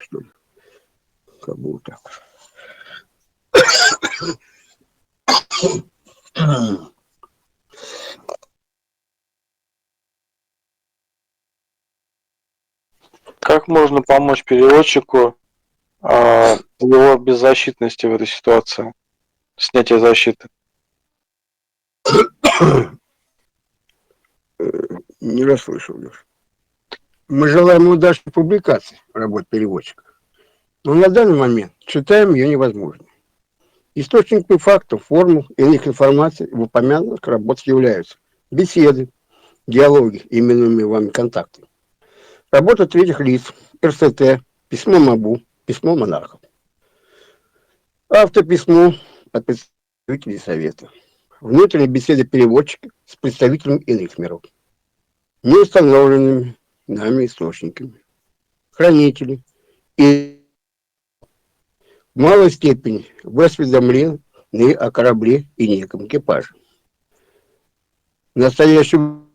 что ли? Как бы так. Как можно помочь переводчику в его беззащитности в этой ситуации? Снятие защиты. Не расслышал, Леш. Мы желаем удачной публикации работ переводчика. Но на данный момент читаем ее невозможно. Источниками фактов, формул и иных информаций в упомянутых работах являются беседы, диалоги, именуемые вами контакты, работа третьих лиц, РСТ, письмо МАБУ, письмо монархов, автописьмо от представителей Совета, внутренние беседы переводчика с представителями иных миров, неустановленными нами источниками, хранители и в малой степени вы осведомлены о корабле и неком экипаже. Настоящему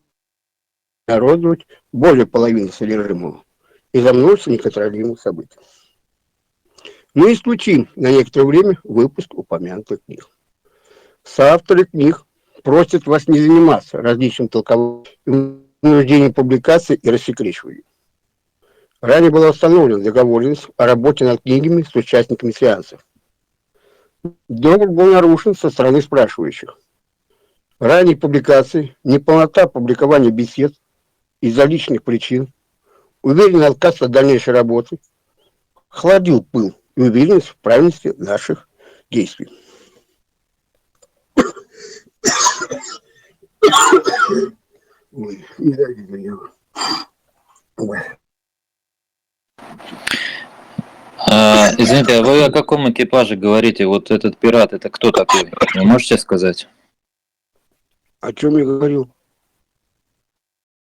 народовать более половины содержимого из-за множества неконтролируемых событий. Мы исключим на некоторое время выпуск упомянутых книг. Соавторы книг просят вас не заниматься различным толкованием, вынуждением публикации и рассекречиванием. Ранее была установлена договоренность о работе над книгами с участниками сеансов. Договор был нарушен со стороны спрашивающих. Ранние публикации, неполнота публикования бесед из-за личных причин, уверенный отказ от дальнейшей работы, охладил пыл и уверенность в правильности наших действий. Ой, не дайте меня. Ой. Извините, а вы о каком экипаже говорите? Вот этот пират, это кто такой? Вы можете сказать? О чем я говорил?